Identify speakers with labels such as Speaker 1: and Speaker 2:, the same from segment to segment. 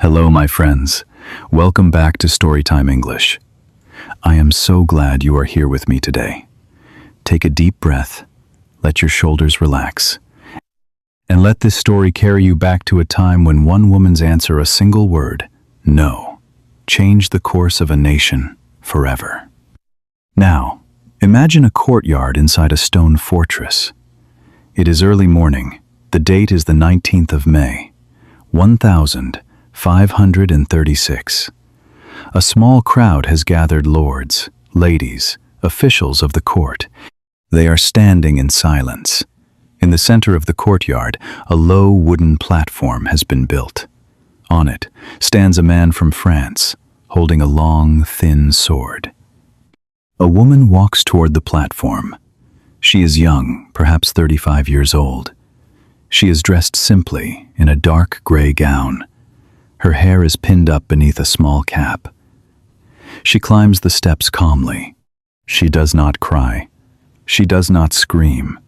Speaker 1: Hello, my friends. Welcome back to Storytime English. I am so glad you are here with me today. Take a deep breath, let your shoulders relax, and let this story carry you back to a time when one woman's answer, a single word, no, changed the course of a nation forever. Now, imagine a courtyard inside a stone fortress. It is early morning. The date is the 19th of May, 1536. A small crowd has gathered, lords, ladies, officials of the court. They are standing in silence. In the center of the courtyard, a low wooden platform has been built. On it stands a man from France, holding a long, thin sword. A woman walks toward the platform. She is young, perhaps 35 years old. She is dressed simply in a dark gray gown. Her hair is pinned up beneath a small cap. She climbs the steps calmly. She does not cry. She does not scream.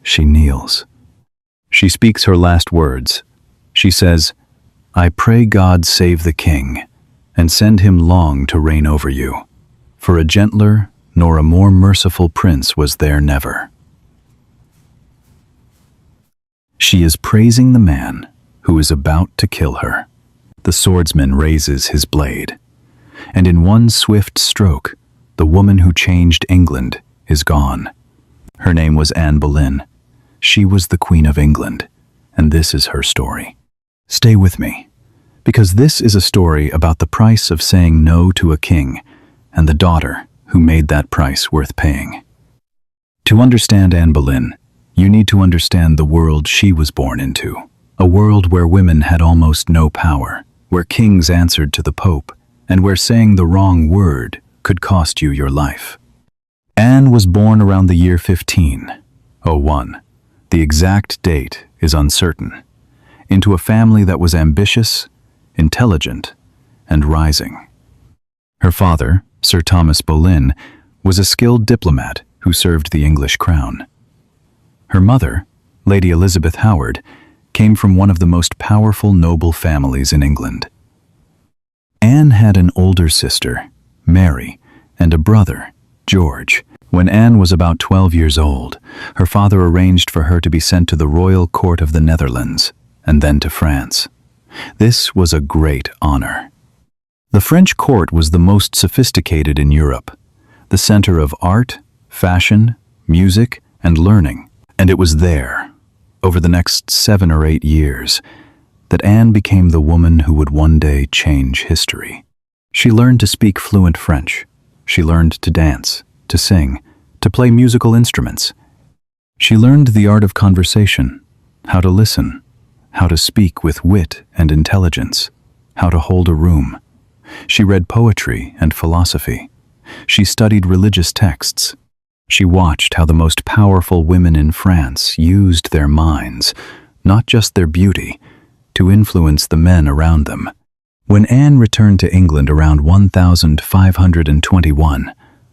Speaker 1: She kneels. She speaks her last words. She says, "I pray God save the king, and send him long to reign over you. For a gentler nor a more merciful prince was there never." She is praising the man who is about to kill her. The swordsman raises his blade, and in one swift stroke, the woman who changed England is gone. Her name was Anne Boleyn. She was the Queen of England, and this is her story. Stay with me, because this is a story about the price of saying no to a king and the daughter who made that price worth paying. To understand Anne Boleyn, you need to understand the world she was born into, a world where women had almost no power, where kings answered to the Pope, and where saying the wrong word could cost you your life. Anne was born around the year 1501. The exact date is uncertain, into a family that was ambitious, intelligent, and rising. Her father, Sir Thomas Boleyn, was a skilled diplomat who served the English crown. Her mother, Lady Elizabeth Howard, came from one of the most powerful noble families in England. Anne had an older sister, Mary, and a brother, George. When Anne was about 12 years old, her father arranged for her to be sent to the royal court of the Netherlands, and then to France. This was a great honor. The French court was the most sophisticated in Europe, the center of art, fashion, music, and learning. And it was there, over the next 7 or 8 years, that Anne became the woman who would one day change history. She learned to speak fluent French. She learned to dance, to sing, to play musical instruments. She learned the art of conversation, how to listen, how to speak with wit and intelligence, how to hold a room. She read poetry and philosophy. She studied religious texts. She watched how the most powerful women in France used their minds, not just their beauty, to influence the men around them. When Anne returned to England around 1521,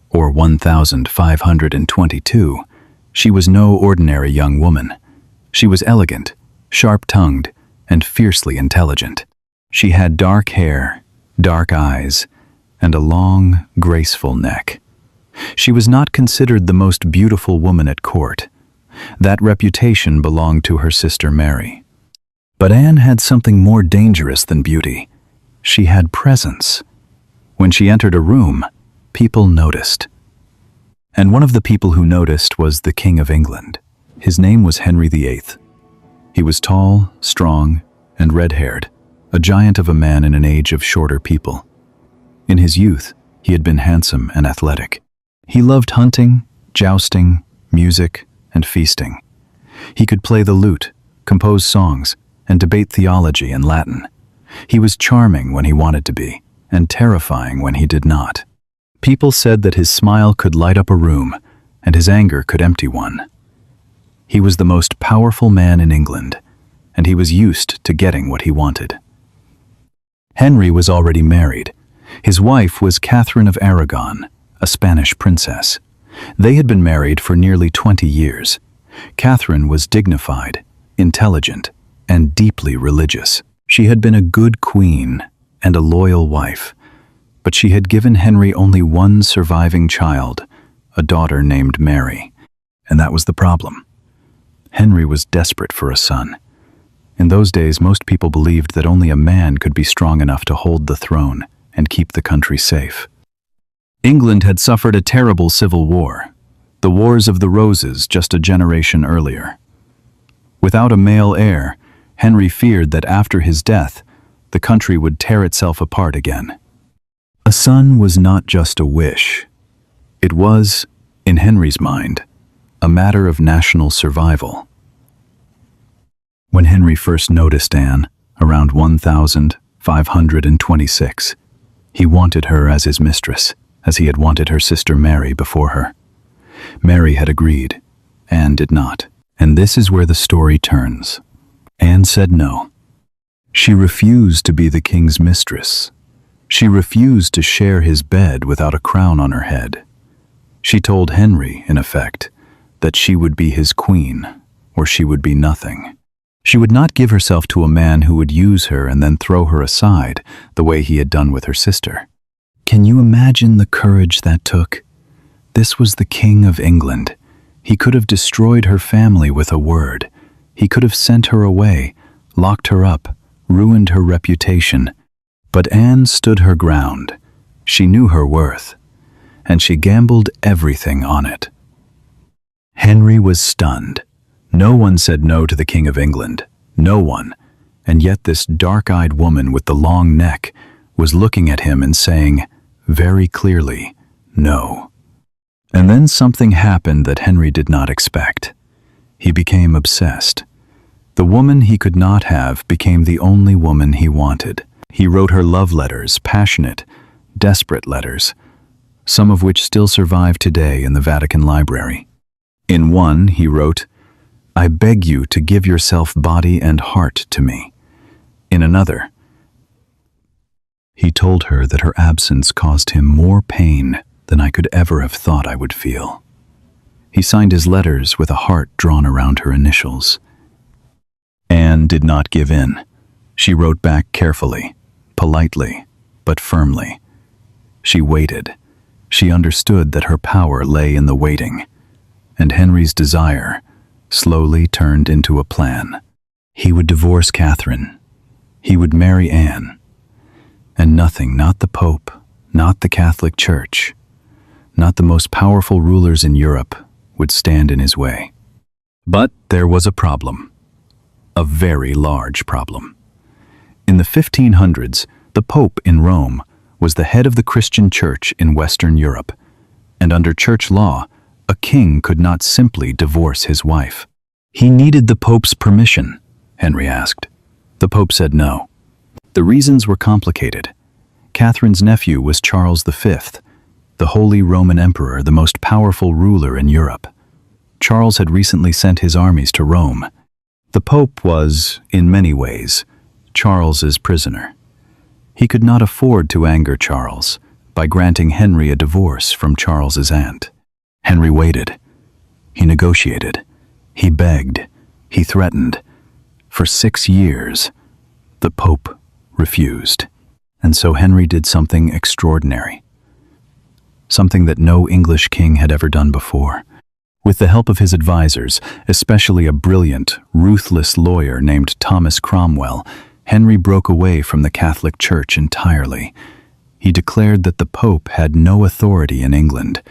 Speaker 1: or 1522, she was no ordinary young woman. She was elegant, sharp-tongued, and fiercely intelligent. She had dark hair, dark eyes, and a long, graceful neck. She was not considered the most beautiful woman at court. That reputation belonged to her sister Mary. But Anne had something more dangerous than beauty. She had presence. When she entered a room, people noticed. And one of the people who noticed was the King of England. His name was Henry VIII. He was tall, strong, and red-haired, a giant of a man in an age of shorter people. In his youth, he had been handsome and athletic. He loved hunting, jousting, music, and feasting. He could play the lute, compose songs, and debate theology and Latin. He was charming when he wanted to be, and terrifying when he did not. People said that his smile could light up a room, and his anger could empty one. He was the most powerful man in England, and he was used to getting what he wanted. Henry was already married. His wife was Catherine of Aragon, a Spanish princess. They had been married for nearly 20 years. Catherine was dignified, intelligent, and deeply religious. She had been a good queen and a loyal wife, but she had given Henry only one surviving child, a daughter named Mary, and that was the problem. Henry was desperate for a son. In those days, most people believed that only a man could be strong enough to hold the throne and keep the country safe. England had suffered a terrible civil war, the Wars of the Roses just a generation earlier. Without a male heir, Henry feared that after his death, the country would tear itself apart again. A son was not just a wish. It was, in Henry's mind, a matter of national survival. When Henry first noticed Anne, around 1526, he wanted her as his mistress, as he had wanted her sister Mary before her. Mary had agreed, Anne did not, and this is where the story turns. Anne said no. She refused to be the king's mistress. She refused to share his bed without a crown on her head. She told Henry, in effect, that she would be his queen, or she would be nothing. She would not give herself to a man who would use her and then throw her aside, the way he had done with her sister. Can you imagine the courage that took? This was the King of England. He could have destroyed her family with a word. He could have sent her away, locked her up, ruined her reputation. But Anne stood her ground. She knew her worth, and she gambled everything on it. Henry was stunned. No one said no to the King of England. No one. And yet this dark-eyed woman with the long neck was looking at him and saying, very clearly, no. And then something happened that Henry did not expect. He became obsessed. The woman he could not have became the only woman he wanted. He wrote her love letters, passionate, desperate letters, some of which still survive today in the Vatican Library. In one, he wrote, "I beg you to give yourself body and heart to me." In another, he told her that her absence caused him more pain than I could ever have thought I would feel. He signed his letters with a heart drawn around her initials. Anne did not give in. She wrote back carefully, politely, but firmly. She waited. She understood that her power lay in the waiting, and Henry's desire slowly turned into a plan. He would divorce Catherine. He would marry Anne. And nothing, not the Pope, not the Catholic Church, not the most powerful rulers in Europe, would stand in his way. But there was a problem. A very large problem. In the 1500s, the Pope in Rome was the head of the Christian Church in Western Europe, and under church law, a king could not simply divorce his wife. He needed the Pope's permission, Henry asked. The Pope said no. The reasons were complicated. Catherine's nephew was Charles V, the Holy Roman Emperor, the most powerful ruler in Europe. Charles had recently sent his armies to Rome. The Pope was, in many ways, Charles's prisoner. He could not afford to anger Charles by granting Henry a divorce from Charles's aunt. Henry waited. He negotiated. He begged. He threatened. For 6 years, the Pope refused. And so Henry did something extraordinary. Something that no English king had ever done before. With the help of his advisors, especially a brilliant, ruthless lawyer named Thomas Cromwell, Henry broke away from the Catholic Church entirely. He declared that the Pope had no authority in England.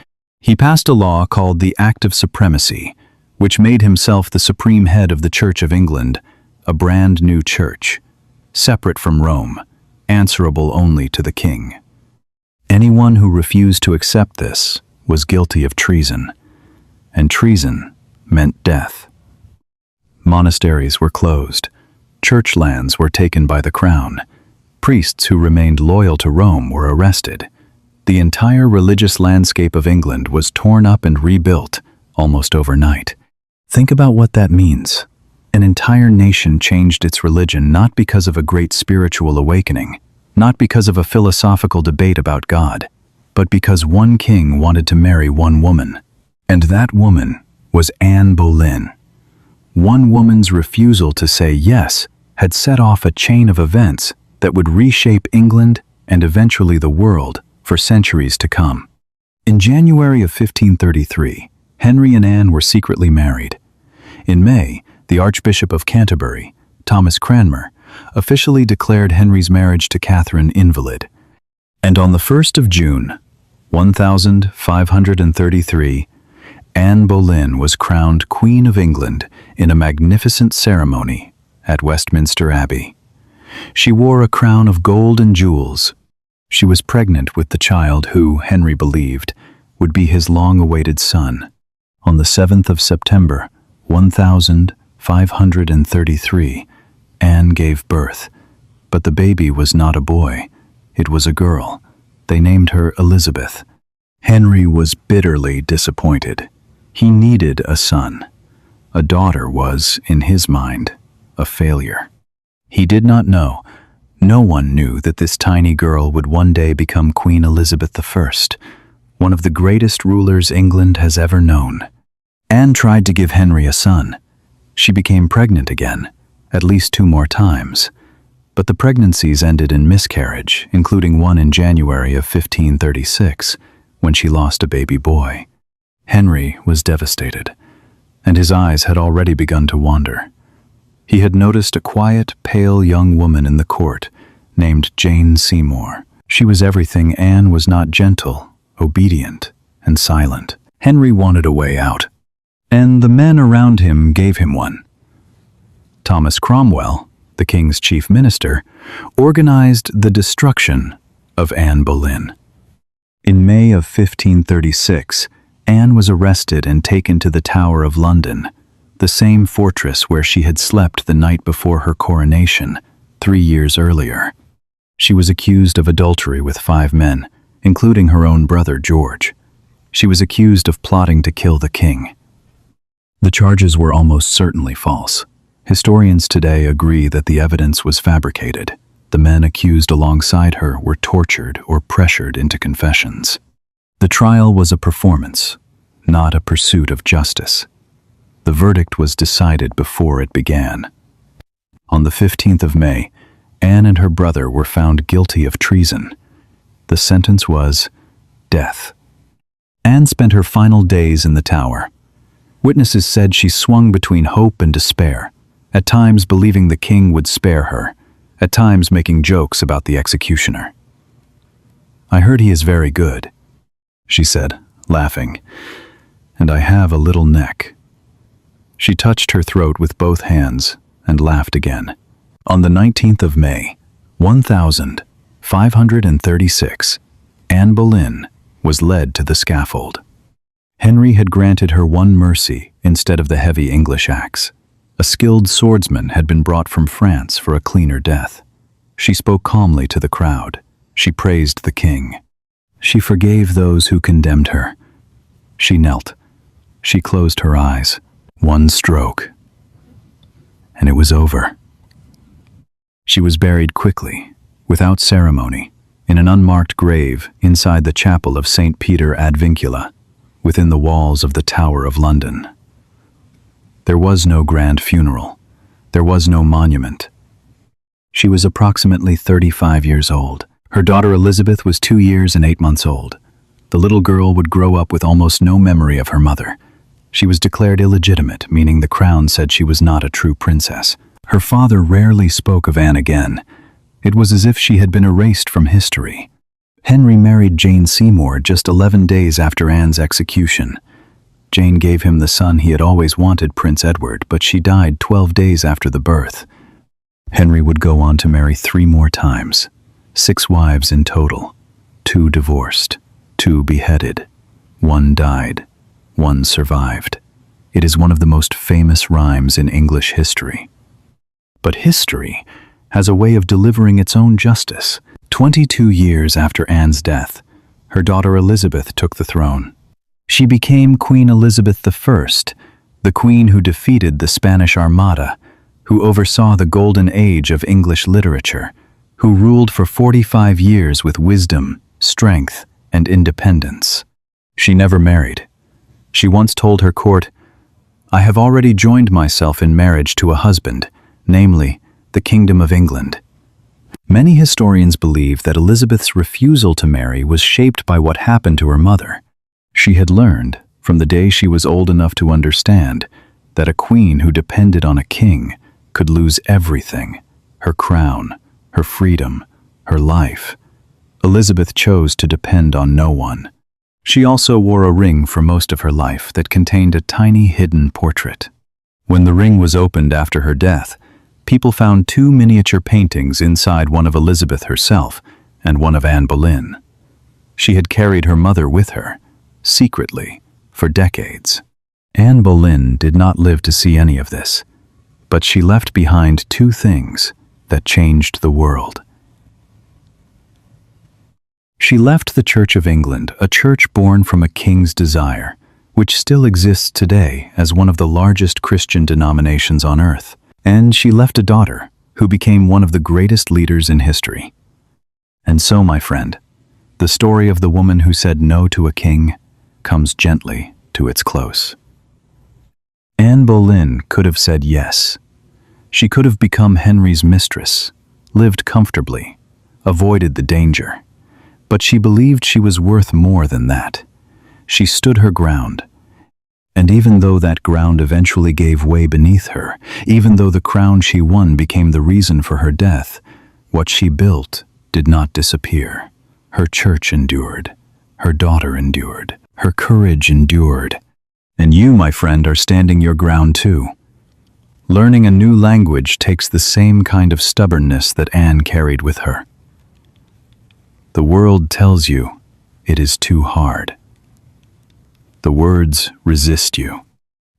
Speaker 1: He passed a law called the Act of Supremacy, which made himself the supreme head of the Church of England, a brand new church, separate from Rome, answerable only to the king. Anyone who refused to accept this was guilty of treason, and treason meant death. Monasteries were closed. Church lands were taken by the crown. Priests who remained loyal to Rome were arrested. The entire religious landscape of England was torn up and rebuilt almost overnight. Think about what that means. An entire nation changed its religion not because of a great spiritual awakening, not because of a philosophical debate about God, but because one king wanted to marry one woman. And that woman was Anne Boleyn. One woman's refusal to say yes had set off a chain of events that would reshape England and eventually the world for centuries to come. In January of 1533, Henry and Anne were secretly married. In May, the Archbishop of Canterbury, Thomas Cranmer, officially declared Henry's marriage to Catherine invalid. And on the 1st of June, 1533, Anne Boleyn was crowned Queen of England in a magnificent ceremony at Westminster Abbey. She wore a crown of gold and jewels. She was pregnant with the child who, Henry believed, would be his long-awaited son. On the 7th of September, 1533, Anne gave birth, but the baby was not a boy. It was a girl. They named her Elizabeth. Henry was bitterly disappointed. He needed a son. A daughter was, in his mind, a failure. He did not know, no one knew that this tiny girl would one day become Queen Elizabeth I, one of the greatest rulers England has ever known. Anne tried to give Henry a son. She became pregnant again, at least 2 more times. But the pregnancies ended in miscarriage, including one in January of 1536, when she lost a baby boy. Henry was devastated, and his eyes had already begun to wander. He had noticed a quiet, pale young woman in the court, named Jane Seymour. She was everything Anne was not: gentle, obedient, and silent. Henry wanted a way out, and the men around him gave him one. Thomas Cromwell, the king's chief minister, organized the destruction of Anne Boleyn. In May of 1536, Anne was arrested and taken to the Tower of London, the same fortress where she had slept the night before her coronation, 3 years earlier. She was accused of adultery with 5 men, including her own brother George. She was accused of plotting to kill the king. The charges were almost certainly false. Historians today agree that the evidence was fabricated. The men accused alongside her were tortured or pressured into confessions. The trial was a performance, not a pursuit of justice. The verdict was decided before it began. On the 15th of May, Anne and her brother were found guilty of treason. The sentence was death. Anne spent her final days in the Tower. Witnesses said she swung between hope and despair, at times believing the king would spare her, at times making jokes about the executioner. "I heard he is very good," she said, laughing, "and I have a little neck." She touched her throat with both hands and laughed again. On the 19th of May, 1536, Anne Boleyn was led to the scaffold. Henry had granted her one mercy instead of the heavy English axe. A skilled swordsman had been brought from France for a cleaner death. She spoke calmly to the crowd. She praised the king. She forgave those who condemned her. She knelt. She closed her eyes. One stroke, and it was over. She was buried quickly, without ceremony, in an unmarked grave inside the chapel of St. Peter ad Vincula, within the walls of the Tower of London. There was no grand funeral. There was no monument. She was approximately 35 years old. Her daughter Elizabeth was 2 years and 8 months old. The little girl would grow up with almost no memory of her mother. She was declared illegitimate, meaning the crown said she was not a true princess. Her father rarely spoke of Anne again. It was as if she had been erased from history. Henry married Jane Seymour just 11 days after Anne's execution. Jane gave him the son he had always wanted, Prince Edward, but she died 12 days after the birth. Henry would go on to marry 3 more times, 6 wives in total. 2 divorced, 2 beheaded, 1 died. 1 survived. It is one of the most famous rhymes in English history. But history has a way of delivering its own justice. 22 years after Anne's death, her daughter Elizabeth took the throne. She became Queen Elizabeth I, the queen who defeated the Spanish Armada, who oversaw the golden age of English literature, who ruled for 45 years with wisdom, strength, and independence. She never married. She once told her court, "I have already joined myself in marriage to a husband, namely, the Kingdom of England. Many historians believe that Elizabeth's refusal to marry was shaped by what happened to her mother. She had learned, from the day she was old enough to understand, that a queen who depended on a king could lose everything: her crown, her freedom, her life. Elizabeth chose to depend on no one. She also wore a ring for most of her life that contained a tiny hidden portrait. When the ring was opened after her death, people found two miniature paintings inside, one of Elizabeth herself and one of Anne Boleyn. She had carried her mother with her, secretly, for decades. Anne Boleyn did not live to see any of this, but she left behind two things that changed the world. She left the Church of England, a church born from a king's desire, which still exists today as one of the largest Christian denominations on earth. And she left a daughter who became one of the greatest leaders in history. And so, my friend, the story of the woman who said no to a king comes gently to its close. Anne Boleyn could have said yes. She could have become Henry's mistress, lived comfortably, avoided the danger. But she believed she was worth more than that. She stood her ground. And even though that ground eventually gave way beneath her, even though the crown she won became the reason for her death, what she built did not disappear. Her church endured. Her daughter endured. Her courage endured. And you, my friend, are standing your ground too. Learning a new language takes the same kind of stubbornness that Anne carried with her. The world tells you it is too hard. The words resist you.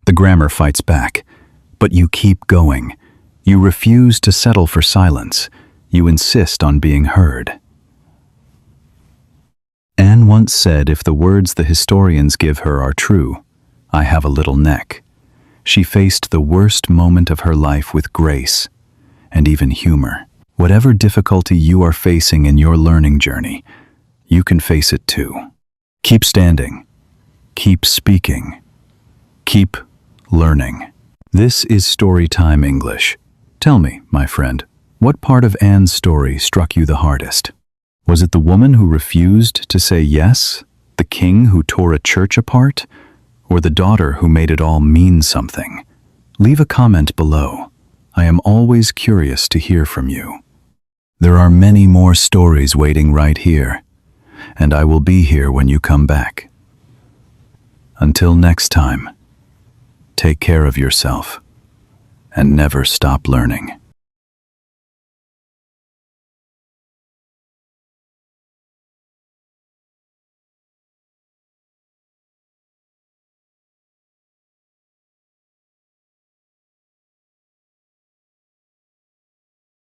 Speaker 1: The grammar fights back, but you keep going. You refuse to settle for silence. You insist on being heard. Anne once said, if the words the historians give her are true, I have a little neck. She faced the worst moment of her life with grace and even humor. Whatever difficulty you are facing in your learning journey, you can face it too. Keep standing. Keep speaking. Keep learning. This is Storytime English. Tell me, my friend, what part of Anne's story struck you the hardest? Was it the woman who refused to say yes? The king who tore a church apart? Or the daughter who made it all mean something? Leave a comment below. I am always curious to hear from you. There are many more stories waiting right here, and I will be here when you come back. Until next time, take care of yourself and never stop learning.